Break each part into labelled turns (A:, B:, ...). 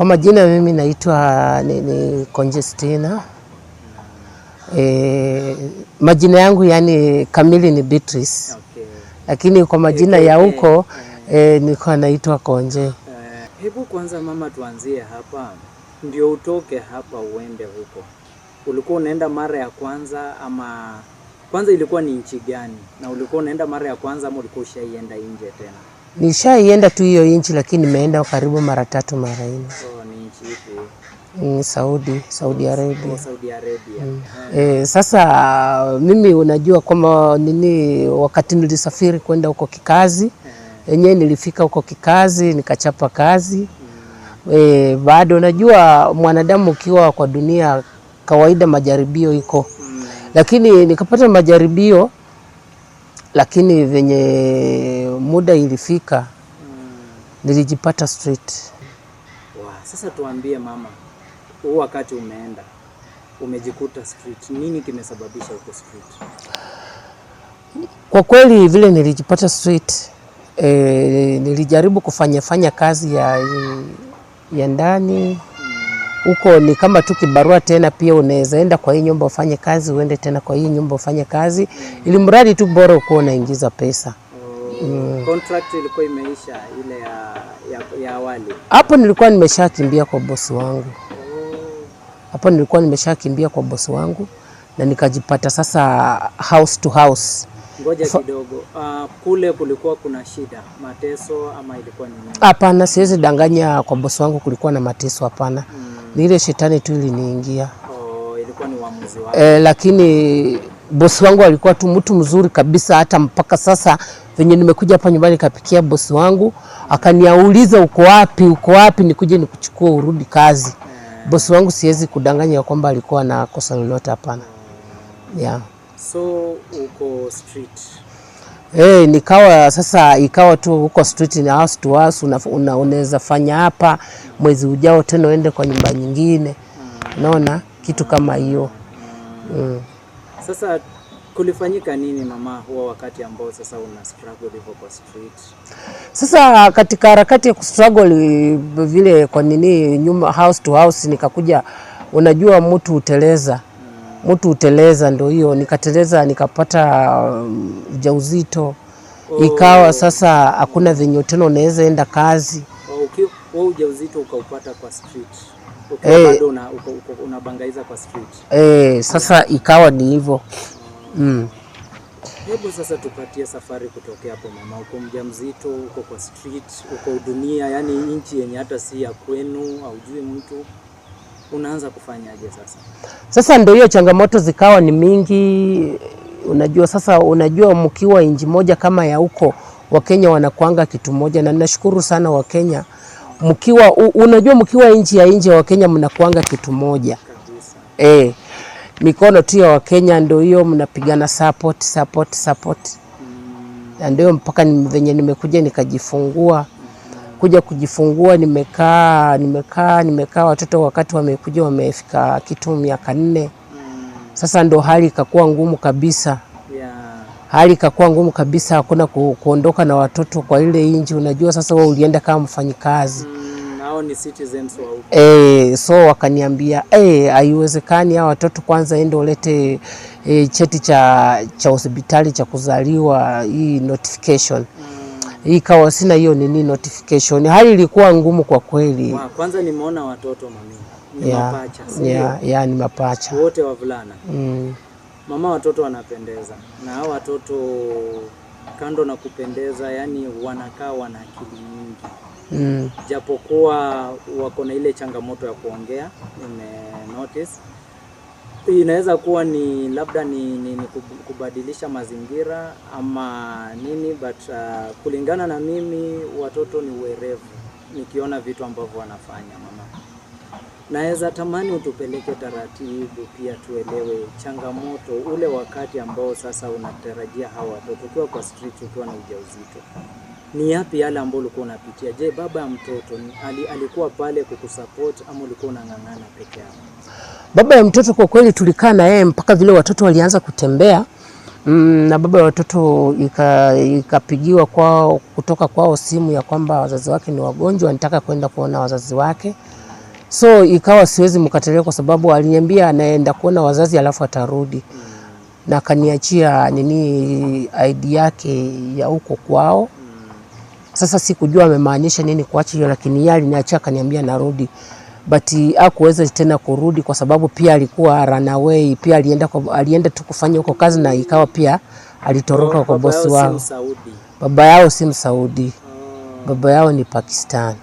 A: Kwa majina mimi naitwa ni Conjestina. Majina yangu yani kamili ni Beatrice.
B: Okay.
A: Lakini kwa majina ya huko nilikuwa naitwa Konje.
B: Hebu kwanza mama tuanzie hapa. Ndio utoke hapa uende huko. Ulikuwa unaenda mara ya kwanza ama kwanza ilikuwa ni nchi gani? Na ulikuwa unaenda mara ya kwanza ama ulikuwa ushaienda nje tena?
A: Nishaienda tu hiyo nchi lakini nimeenda karibu mara 3 mara 4.
B: Ni nchi ipi?
A: Saudi Arabia.
B: Saudi Arabia.
A: Sasa mimi unajua kwamba wakati nilisafiri kwenda huko kikazi, yenyewe nilifika huko kikazi, nikachapa kazi. Bado unajua mwanadamu ukiwa kwa dunia kawaida majaribio iko. Lakini nikapata majaribio, lakini venye muda ilifika nilijipata street.
B: Sasa tuambie mama, huu wakati umeenda umejikuta street, nini kimesababisha uko street?
A: Kwa kweli vile nilijipata street, nilijaribu kufanya kazi ya ndani. Huko ni kama tu kibarua tena, pia unaweza enda kwa hii nyumba ufanye kazi, uende tena kwa hii nyumba ufanye kazi, ili mradi tu bora uko unaingiza pesa.
B: Contract ilikuwa imeisha ile ya awali.
A: Hapo nilikuwa nimeshakimbia kwa bosi wangu. Na nikajipata sasa house to house.
B: Ngoja kidogo. Kule kulikuwa kuna shida, mateso ama ilikuwa ni nini?
A: Hapana, siwezi danganya, kwa bosi wangu kulikuwa na mateso, hapana. Ni ile shetani tu iliniingia.
B: Ilikuwa ni uamuzi wako.
A: Lakini bosi wangu alikuwa tu mtu mzuri kabisa, hata mpaka sasa venye nimekuja hapa nyumbani kapikia bosi wangu, akaniauliza uko wapi nikuje nikuchukue urudi kazi. Bosi wangu siwezi kudanganya kwamba alikuwa na kosa lolote, hapana.
B: So uko street.
A: Ikawa tu huko street na house to house, unaweza fanya hapa, mwezi ujao tena uende kwa nyumba nyingine. Unaona kitu kama hiyo.
B: Sasa kulifanyika nini mama huo wakati ambao sasa una struggle hivyo kwa street? Sasa
A: katika harakati ya kustruggle vile kwa nyumba house to house, nikakuja, unajua mtu uteleza, ndio hiyo nikateleza, nikapata ujauzito. Ikawa sasa hakuna venye tena unaweza enda kazi.
B: Ujauzito ukaupata kwa street. Bado unabangaiza kwa street.
A: Sasa ikawa ni hivyo.
B: Hebu sasa tupatie safari kutokea hapo mama. Uko mjamzito, uko kwa street, uko dunia, yani nchi yenye hata si ya kwenu, haujui mtu. Unaanza kufanyaje sasa? Sasa
A: ndio hiyo changamoto zikawa ni mingi. Unajua mkiwa nchi moja kama ya huko, Wakenya wanakuanga kitu moja, na ninashukuru sana Wakenya. Mkiwa nchi ya nje, Wakenya mnakuanga kitu moja. Kabisa. Mikono tu ya Wakenya ndio hiyo, mnapigana support. Na ndio mpaka venye nimekuja nikajifungua. Kuja kujifungua nimekaa watoto wakati wamekuja wamefika kitu miaka 4. Sasa ndo hali ikakuwa ngumu kabisa. Hakuna kuondoka na watoto kwa ile nchi. Unajua sasa wewe ulienda kama mfanyikazi.
B: Hao ni citizens wa huko.
A: So wakaniambia haiwezekani, hao watoto kwanza ende ulete cheti cha hospitali cha kuzaliwa, hii notification. Ikawa sina hiyo notification. Hali ilikuwa ngumu kwa kweli.
B: Kwanza nimeona watoto mami. Ni mapacha.
A: Ni mapacha.
B: Wote wavulana. Mama, watoto wanapendeza. Na hao watoto kando na kupendeza, yani wanakaa wana akili nyingi. Japokuwa wako na ile changamoto ya kuongea, notice. Inaweza kuwa ni labda ni kubadilisha mazingira ama nini, but kulingana na mimi watoto ni werevu. Nikiona vitu ambavyo wanafanya mama, naweza tamani utupeleke taratibu pia tuelewe changamoto ule wakati ambao sasa unatarajia hawa watoto ukiwa kwa street, ukiwa na ujauzito. Ni yapi yale ambayo ulikuwa unapitia? Je, baba ya mtoto alikuwa pale kukusupport ama ulikuwa unang'ang'ana peke yako?
A: Baba ya mtoto kwa kweli tulikaa na yeye mpaka vile watoto walianza kutembea. Na baba ya watoto ikapigiwa kutoka kwao simu ya kwamba wazazi wake ni wagonjwa, anataka kwenda kuona wazazi wake. So ikawa siwezi mkatalia kwa sababu aliniambia anaenda kuona wazazi alafu atarudi. Na akaniachia nini ID yake ya huko kwao. Sasa sikujua amemaanisha nini kuacha hiyo, lakini yeye aliniachia akaniambia narudi. But hakuweza tena kurudi kwa sababu pia alikuwa runaway, pia alienda tu kufanya huko kazi na ikawa pia alitoroka kwa bosi wao. Baba yao si Msaudi. Baba yao ni Pakistan.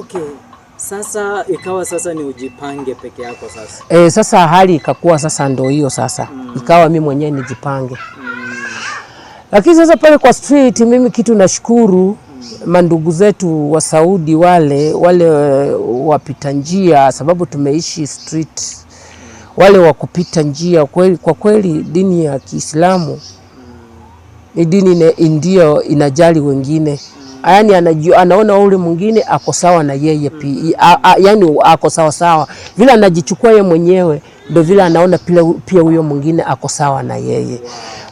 B: Okay. Sasa ikawa sasa ni ujipange peke yako sasa.
A: Sasa hali ikakuwa sasa ndio hiyo sasa. Ikawa mimi mwenyewe nijipange. Lakini sasa pale kwa street mimi kitu nashukuru mandugu zetu wa Saudi wale wapita njia, sababu tumeishi street, wale wa kupita njia kwa kweli dini ya Kiislamu ni dini ndio inajali wengine. Yaani anaona ule mwingine ako sawa na yeye pia, yaani ako sawa vile anajichukua yeye mwenyewe ndio vile anaona pia huyo mwingine ako sawa na yeye.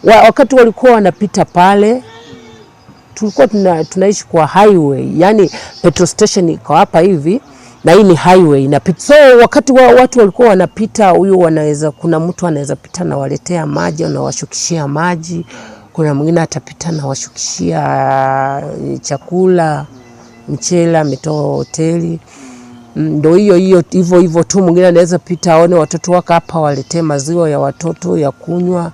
A: Wakati walikuwa wanapita pale tulikuwa tunaishi kwa highway, yani petrol station iko hapa hivi na hii ni highway inapita. So wakati watu walikuwa wanapita, huyo kuna mtu anaweza pita na waletea maji na washukishia maji, kuna mwingine atapita na washukishia chakula, mchele ametoa hoteli. Ndio hivyo tu, mwingine anaweza pita aone watoto wako hapa waletee maziwa ya watoto ya kunywa.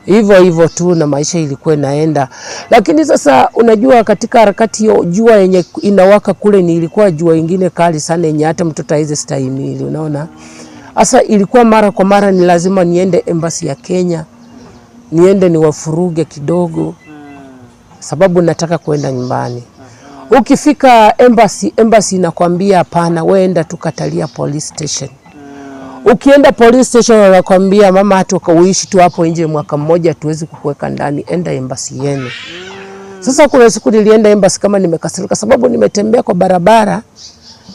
A: Hivyo tu na maisha ilikuwa inaenda. Lakini sasa unajua katika harakati hiyo jua yenye inawaka kule ni ilikuwa jua ingine kali sana yenye hata mtoto haiwezi stahimili, unaona. Sasa ilikuwa mara kwa mara ni lazima niende embassy ya Kenya. Niende niwafuruge kidogo sababu nataka kwenda nyumbani. Ukifika embassy inakwambia hapana, wewe enda tukatalia police station. Ukienda police station wanakuambia mama hata uishi tu hapo nje mwaka mmoja tuwezi kukuweka ndani, enda embassy yenu. Sasa kuna siku nilienda embassy kama nimekasirika sababu nimetembea kwa barabara,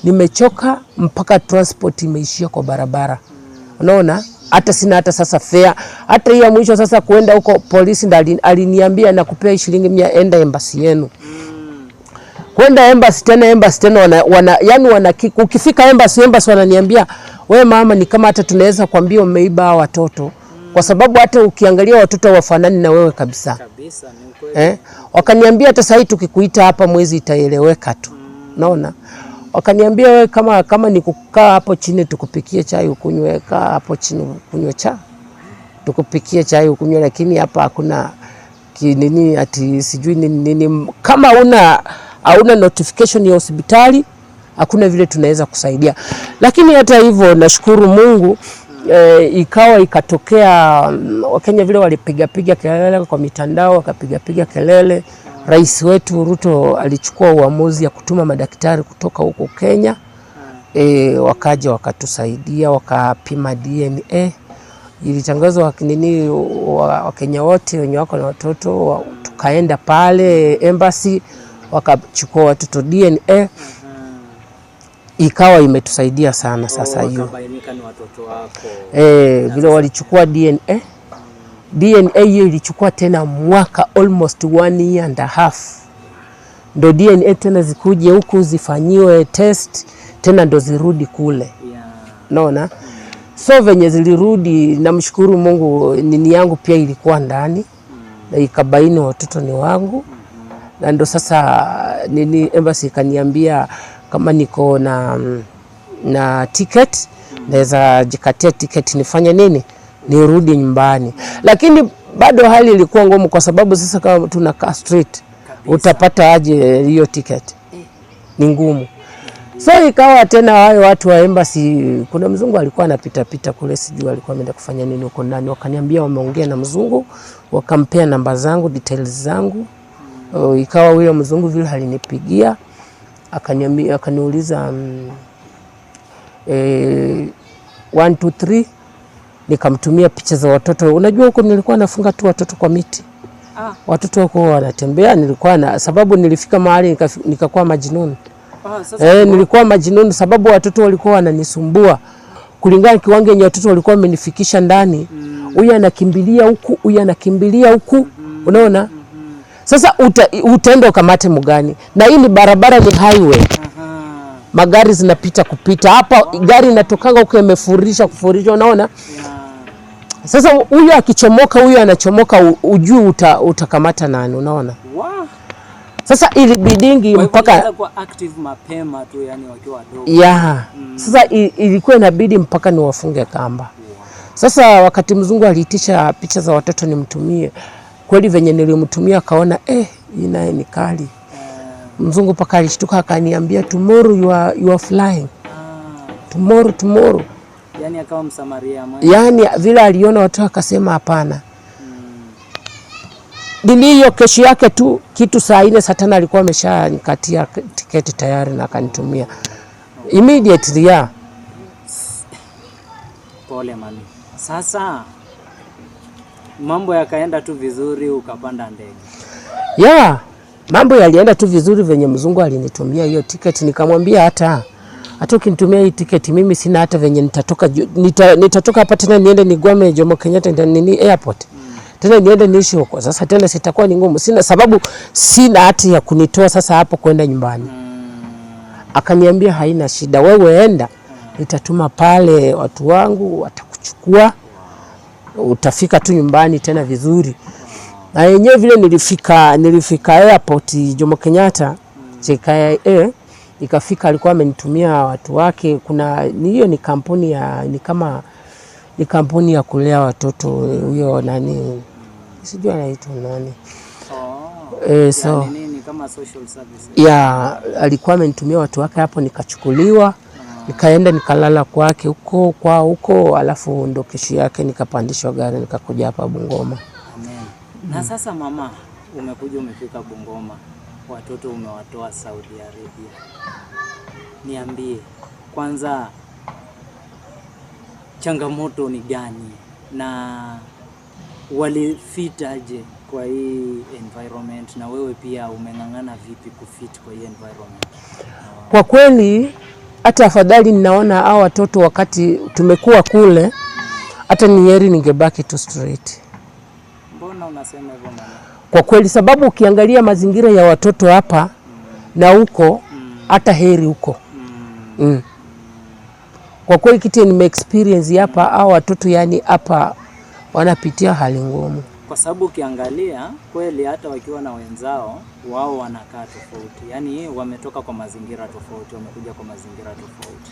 A: nimechoka mpaka transport imeishia kwa barabara. Unaona? Hata sina hata sasa fare. Hata hiyo mwisho sasa kuenda huko polisi aliniambia nakupea shilingi 100 enda embassy yenu. Kwenda embassy tena ukifika embassy wananiambia wewe mama ni kama hata tunaweza kuambia umeiba watoto kwa sababu hata ukiangalia watoto wafanani na wewe kabisa.
B: Kabisa ni ukweli.
A: Wakaniambia hata sasa tukikuita hapa mwezi itaeleweka tu. Unaona? Wakaniambia wewe kama ni kukaa hapo chini tukupikie chai ukunywe, kaa hapo chini ukunywe chai. Tukupikie chai ukunywe, lakini hapa hakuna nini ati sijui nini kama hauna notification ya hospitali hakuna vile tunaweza kusaidia. Lakini hata hivyo nashukuru Mungu ikawa ikatokea Wakenya vile walipiga kelele kwa mitandao, wakapiga kelele. Rais wetu Ruto alichukua uamuzi ya kutuma madaktari kutoka huko Kenya. Wakaja wakatusaidia, wakapima DNA. Ilitangazwa Wakenya wote wenye wako na watoto, tukaenda pale embassy wakachukua watoto DNA. Ikawa imetusaidia sana sasa hiyo.
B: Wakabainika ni watoto wako.
A: Vile walichukua DNA. DNA hiyo ilichukua tena mwaka almost 1.5 years. Ndo DNA tena zikuje huku zifanyiwe test tena ndo zirudi kule. Naona? So venye zilirudi namshukuru Mungu nini yangu pia ilikuwa ndani. Na ikabaini watoto ni wangu. Na ndo sasa embassy ikaniambia kama niko na ticket naweza jikatia ticket nifanye nini nirudi nyumbani. Lakini bado hali ilikuwa ngumu kwa sababu sasa kama tunakaa street utapata aje hiyo ticket, ni ngumu. So ikawa tena wale watu wa embassy, kuna mzungu alikuwa anapita kule, sijui alikuwa ameenda kufanya nini huko ndani, wakaniambia wameongea na mzungu, wakampea namba zangu, details zangu. Ikawa huyo mzungu vile alinipigia akaniuliza 1 2 3, nikamtumia picha za watoto. Unajua huko nilikuwa nafunga tu watoto kwa miti. Watoto wako wanatembea, sababu nilifika mahali nikakuwa majinuni. Nilikuwa majinuni sababu watoto walikuwa wananisumbua. Kulingana kiwango yenye watoto walikuwa wamenifikisha ndani. Huyu anakimbilia huku, huyu anakimbilia huku. Unaona? Sasa utaenda ukamate mgani? Na hii ni barabara, ni highway. Magari zinapita kupita hapa, gari inatokanga huko imefurisha kufurisha, unaona? Sasa huyu akichomoka, huyu anachomoka, ujui utakamata nani, unaona? Sasa ilibidingi mpaka
B: kwa active mapema tu, yani wakiwa wadogo.
A: Sasa ilikuwa inabidi mpaka ni wafunge kamba. Sasa wakati mzungu aliitisha picha za watoto nimtumie, kweli venye nilimtumia akaona hii naye ni kali. Mzungu paka alishtuka akaniambia tomorrow you are flying. Tomorrow.
B: Yani akawa msamaria mwema.
A: Yani vile aliona watu akasema hapana. Dili hiyo kesho yake tu kitu saa 4 saa 5 alikuwa ameshanikatia tiketi tayari na akanitumia. Immediately
B: Pole mami. Sasa mambo yakaenda tu vizuri, ukapanda ndege.
A: Mambo yalienda tu vizuri venye mzungu alinitumia hiyo tiketi, nikamwambia hata ukinitumia hii tiketi mimi sina hata venye nitatoka hapa tena niende nigwame Jomo Kenyatta nini airport. Tena niende niishi huko. Sasa tena sitakuwa ni ngumu. Sina hati ya kunitoa sasa hapo kwenda nyumbani. Akaniambia haina shida, wewe enda. Nitatuma pale watu wangu watakuchukua. Utafika tu nyumbani tena vizuri. Na yenyewe vile nilifika airport Jomo Kenyatta, ikafika alikuwa amenitumia watu wake. Kuna hiyo ni kampuni ya kulea watoto, huyo nani sijui anaitwa nani.
B: Nini kama social service.
A: Alikuwa amenitumia watu wake hapo, nikachukuliwa. Nikaenda nikalala kwake huko, alafu ndo kesho yake nikapandishwa gari nikakuja hapa Bungoma.
B: Na sasa mama, umefika Bungoma, watoto umewatoa Saudi Arabia. Niambie kwanza, changamoto ni gani na walifitaje kwa hii environment, na wewe pia umeng'ang'ana vipi kufit kwa hii environment?
A: Kwa kweli hata afadhali ninaona hao watoto wakati tumekuwa kule, hata ni heri ningebaki tu straight.
B: Mbona unasema hivyo mama?
A: Kwa kweli sababu ukiangalia mazingira ya watoto hapa na huko, hata heri huko. Kwa kweli kitu nime experience hapa, hao watoto yani hapa wanapitia hali ngumu.
B: Kwa sababu ukiangalia kweli hata wakiwa na wenzao wao wanakaa tofauti. Yani wametoka kwa mazingira tofauti, wamekuja kwa mazingira tofauti.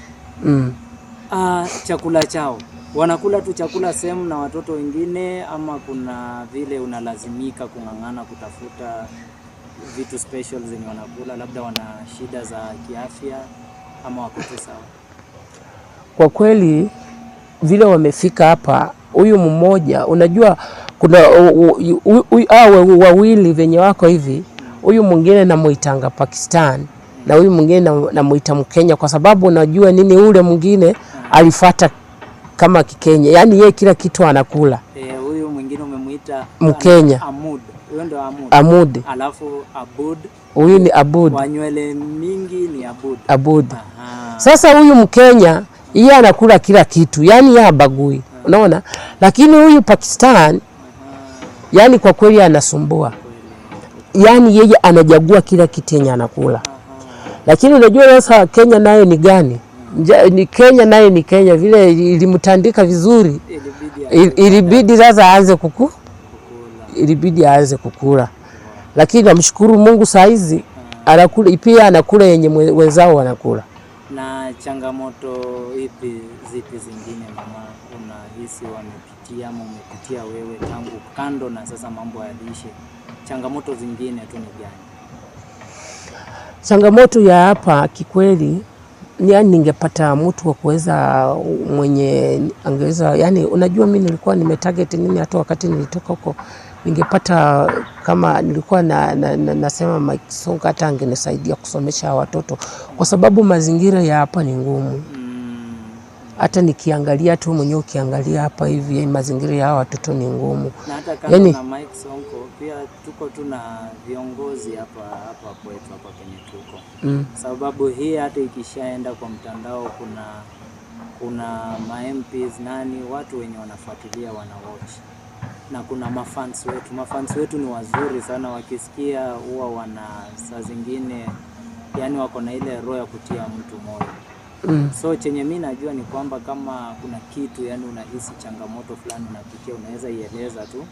B: Chakula chao, wanakula tu chakula same na watoto wengine, ama kuna vile unalazimika kung'ang'ana kutafuta vitu special zenye wanakula, labda wana shida za kiafya ama wako tu sawa?
A: Kwa kweli vile wamefika hapa, huyu mmoja unajua kuna wawili venye wako hivi, huyu mwingine namuitanga Pakistan na huyu mwingine namuita Mkenya, kwa sababu unajua nini, ule mwingine alifuata kama Kikenya, yani yeye kila kitu anakula.
B: Huyu mwingine umemuita
A: Mkenya
B: Amud. Huyo ndo
A: Amud.
B: Alafu Abud.
A: Huyu ni Abud.
B: Wanywele mingi ni
A: Abud. Sasa huyu Mkenya yeye anakula kila kitu, yani yeye habagui. Unaona? Lakini huyu Pakistan yani kwa kweli anasumbua. Yani yeye anajagua kila kitu yenye anakula. Lakini unajua sasa Kenya naye ni gani? Ni Kenya naye ni Kenya, vile ilimtandika vizuri. Ilibidi sasa aanze ilibidi aanze kukula. Lakini namshukuru Mungu saa hizi anakula, pia anakula yenye wenzao wanakula.
B: Na changamoto zipi zingine mama unahisi wamepitia ama umepitia wewe tangu kando na sasa mambo ya lishe? Changamoto zingine tu ni gani?
A: Changamoto ya hapa kikweli ni yani ningepata mtu wa kuweza mwenye angeweza, yani unajua mimi nilikuwa nimetarget nini, hata wakati nilitoka huko ningepata kama nilikuwa nasema Mike Sonko hata angenisaidia kusomesha watoto, kwa sababu mazingira ya hapa ni ngumu. Hata nikiangalia tu mwenyewe, ukiangalia hapa hivi mazingira ya watoto ni ngumu.
B: Na hata kama yani, na Mike Sonko pia tuko tuna viongozi hapa kwetu hapa penye tuko. Sababu hii hata ikishaenda kwa mtandao kuna ma MPs nani, watu wenye wanafuatilia, wana watch. na kuna mafans wetu. Mafans wetu ni wazuri sana, wakisikia huwa wana saa zingine yani wako na ile roho ya kutia mtu moyo. So chenye mimi najua ni kwamba kama kuna kitu yani unahisi changamoto fulani unapitia, unaweza ieleza tu.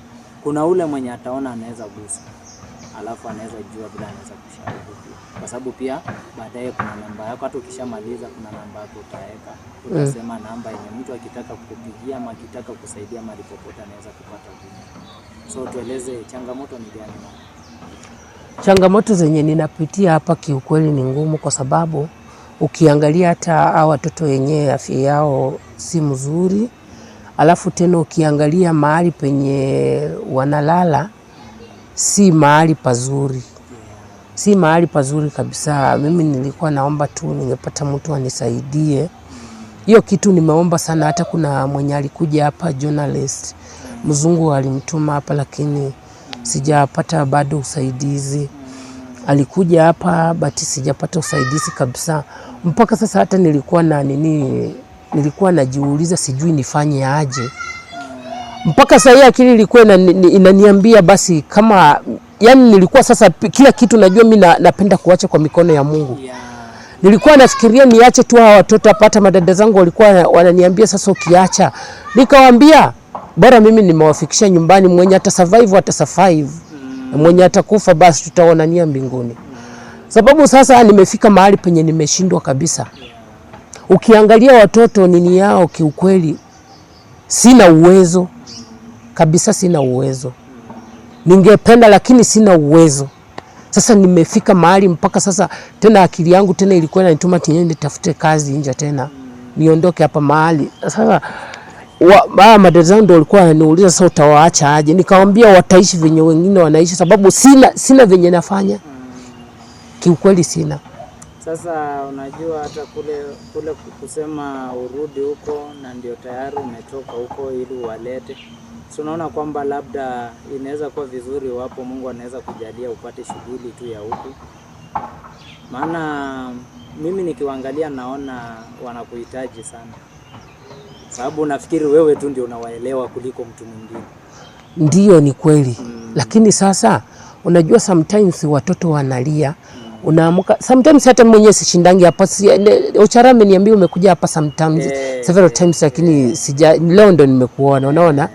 B: Kuna ule mwenye ataona anaweza gusa, alafu anaweza jua bila anaweza kushauri, kwa sababu pia baadaye kuna namba yako. Hata ukishamaliza kuna namba yako utaweka, utasema namba yenye mtu akitaka kukupigia ama akitaka kusaidia mahali popote anaweza kupata huduma. So tueleze changamoto ni gani?
A: Changamoto zenye ninapitia hapa kiukweli ni ngumu, kwa sababu ukiangalia hata hao watoto wenyewe afya yao si mzuri, alafu tena ukiangalia mahali penye wanalala si mahali pazuri, si mahali pazuri kabisa. Mimi nilikuwa naomba tu ningepata mtu anisaidie hiyo kitu. Nimeomba sana, hata kuna mwenye alikuja hapa journalist mzungu alimtuma hapa, lakini sijapata bado usaidizi. Alikuja hapa but sijapata usaidizi kabisa mpaka sasa. Hata nilikuwa najiuliza sijui nifanye aje. Mpaka sasa akili ilikuwa inaniambia basi kama yani nilikuwa sasa kila kitu najua mimi napenda kuacha kwa mikono ya Mungu. Nilikuwa nafikiria niache tu hawa watoto apata. Madada zangu walikuwa wananiambia sasa ukiacha. Nikawaambia bora mimi nimewafikisha nyumbani, mwenye ata survive mwenye atakufa basi tutaonania mbinguni. Sababu sasa nimefika mahali penye nimeshindwa kabisa. Ukiangalia watoto nini yao kiukweli sina uwezo kabisa, sina uwezo. Ningependa lakini sina uwezo. Sasa nimefika mahali mpaka sasa tena akili yangu tena ilikuwa inanituma niende tafute kazi nje tena niondoke hapa mahali. Sasa madada zangu ndio walikuwa wananiuliza sasa utawaacha aje? Nikamwambia wataishi venye wengine wanaishi, sababu sina venye nafanya. Kiukweli sina.
B: Sasa unajua hata kule kusema urudi huko na ndio tayari umetoka huko ili uwalete. So unaona kwamba labda inaweza kuwa vizuri wapo Mungu anaweza kujalia upate shughuli tu ya huku. Maana mimi nikiwaangalia naona wanakuhitaji sana. Sababu nafikiri wewe tu ndio unawaelewa kuliko mtu mwingine.
A: Ndio, ni kweli. Lakini sasa unajua sometimes watoto wanalia. Unaamka sometimes hata mwenyewe sishindangi hapa. Ochara ameniambia umekuja hapa sometimes several times, lakini leo ndo nimekuona. Unaona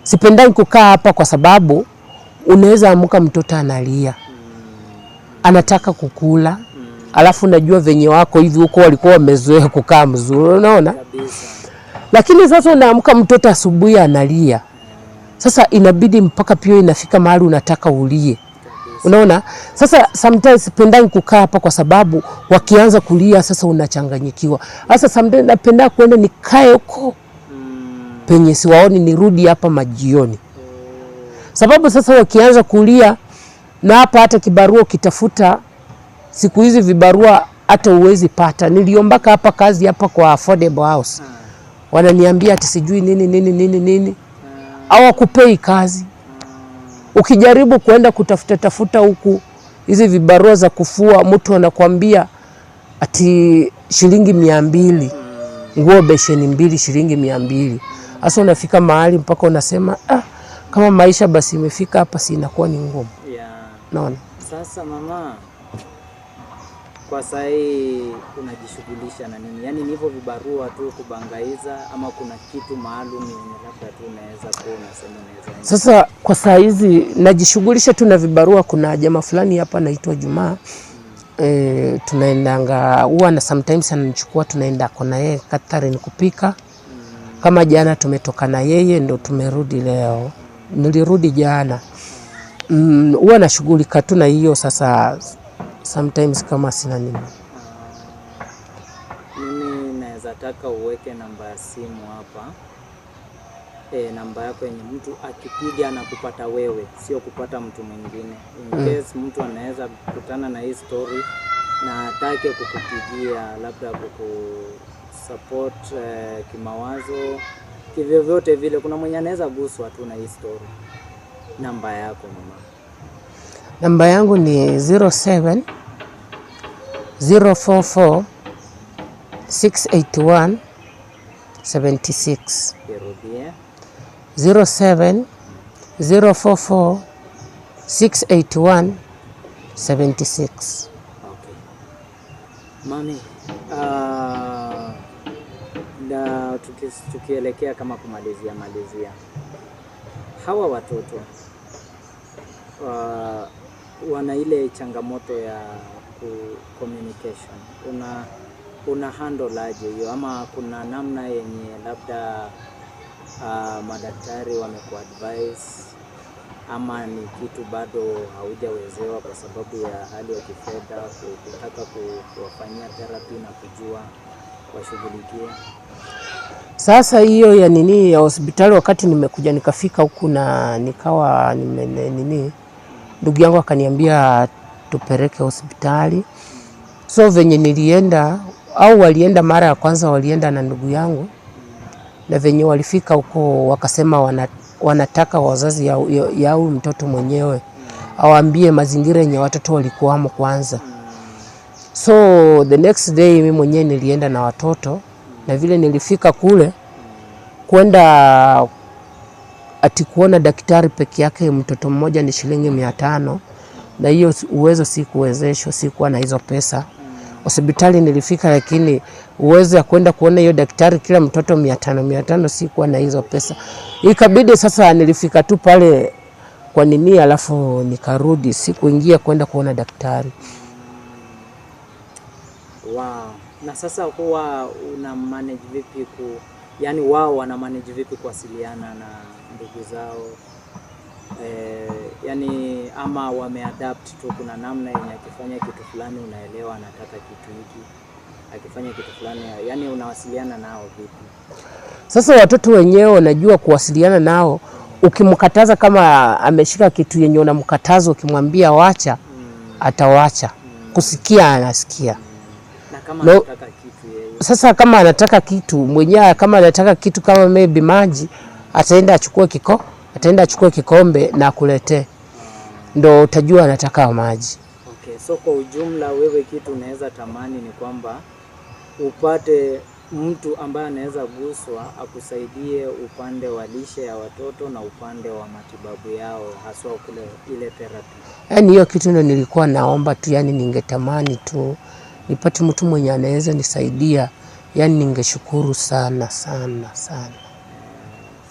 A: sipendangi kukaa hapa kwa sababu unaweza amka mtoto analia, anataka kukula, alafu najua venye wako hivi huko walikuwa wamezoea kukaa mzuri, unaona. Lakini sasa unaamka mtoto asubuhi analia, sasa inabidi mpaka pia inafika mahali unataka ulie, unaona. Sasa sometimes sipendangi kukaa hapa kwa sababu wakianza kulia sasa unachanganyikiwa. Sasa sometimes napenda kwenda nikae huko penye siwaoni, nirudi hapa majioni. Sababu sasa wakianza kulia na hapa hata kibarua kitafuta siku hizi vibarua hata uwezi pata. Niliombaka hapa kazi hapa kwa affordable house. Wananiambia ati sijui nini. Hawakupei kazi. Ukijaribu kuenda kutafuta huku hizi vibarua za kufua, mtu anakuambia ati shilingi 200. Nguo besheni 2 shilingi 200. Sasa unafika mahali mpaka unasema kama maisha basi imefika hapa si inakuwa ni ngumu. Naona. Sasa
B: mama, kwa sasa unajishughulisha na nini? Yaani ni hivyo vibarua tu kubangaiza ama kuna kitu maalum yenye labda tu unaweza kuona sema unaweza?
A: Sasa kwa saa hizi najishughulisha tu na vibarua. Kuna jamaa fulani hapa anaitwa Juma. Tunaendanga huwa na sometimes ananichukua tunaenda kona yeye Catherine kupika. Kama jana tumetoka na yeye ndo tumerudi leo. Nilirudi jana. Huwa nashughulika tu na hiyo. Sasa sometimes kama sina nini.
B: Mimi naweza taka uweke namba ya simu hapa. Namba yako yenye mtu akipiga na kupata wewe, sio kupata mtu mwingine. In case mtu anaweza kukutana na hii story na atake kukupigia labda support kimawazo kivyovyote vile, kuna mwenye anaweza guswa tu na hii story. Namba yako mama?
A: Namba yangu ni 07 044 681 76.
B: Kirudie.
A: 07 044 681 76.
B: Okay. Mami, tukielekea kama kumalizia, hawa watoto wana ile changamoto ya communication, una handle aje hiyo, ama kuna namna yenye labda madaktari wamekuadvise, ama ni kitu bado haujawezewa kwa sababu ya hali ya kifedha kutaka kuwafanyia therapy na kujua washughulikie?
A: Sasa hiyo ya nini ya hospitali, wakati nimekuja nikafika huku na nikawa ndugu yangu akaniambia tupeleke hospitali. So venye nilienda, au walienda mara ya kwanza, walienda na ndugu yangu, na venye walifika huko wakasema wanataka wazazi ya huyu mtoto mwenyewe awaambie mazingira yenye watoto walikuwamo kwanza. So the next day mimi mwenyewe nilienda na watoto, na vile nilifika kule kwenda ati kuona daktari peke yake mtoto mmoja ni shilingi 500, na hiyo uwezo sikuwezeshwa, sikuwa na hizo pesa. Hospitali nilifika, lakini uwezo ya kwenda kuona hiyo daktari kila mtoto 500 sikuwa na hizo pesa. Ikabidi sasa nilifika tu pale kwa nini, alafu nikarudi, sikuingia kwenda kuona daktari.
B: Wow. Na sasa huwa una manage vipi yani wao wana manage vipi kuwasiliana na ndugu zao? Yani ama wameadapt tu, kuna namna yenye akifanya kitu fulani unaelewa anataka kitu hiki, akifanya kitu fulani, yani unawasiliana nao vipi? Sasa
A: watoto wenyewe wanajua kuwasiliana nao. Ukimkataza kama ameshika kitu yenye unamkataza, ukimwambia wacha, atawacha. Kusikia anasikia.
B: Na kama anataka kitu yeye.
A: Sasa kama anataka kitu mwenyewe, kama anataka kitu kama maybe maji, ataenda achukue kikombe na akuletee. Ndo utajua anataka maji.
B: Okay, so kwa ujumla wewe kitu unaweza tamani ni kwamba upate mtu ambaye anaweza guswa akusaidie upande wa lishe ya watoto na upande wa matibabu yao, haswa kule ile therapy.
A: Yani hiyo kitu ndo nilikuwa naomba tu, yani ningetamani tu nipate mtu mwenye anaweza nisaidia, yani ningeshukuru sana sana sana.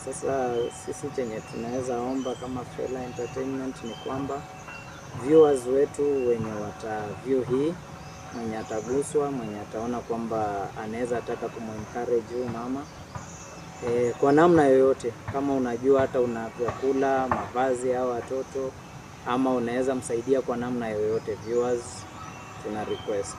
B: Sasa sisi chenye tunaweza omba kama Fela Entertainment ni kwamba viewers wetu wenye wataview hii, mwenye ataguswa, mwenye ataona kwamba anaweza taka kumencourage huyu mama kwa namna yoyote, kama unajua hata una vyakula, mavazi au watoto, ama unaweza msaidia kwa namna yoyote, viewers tuna request.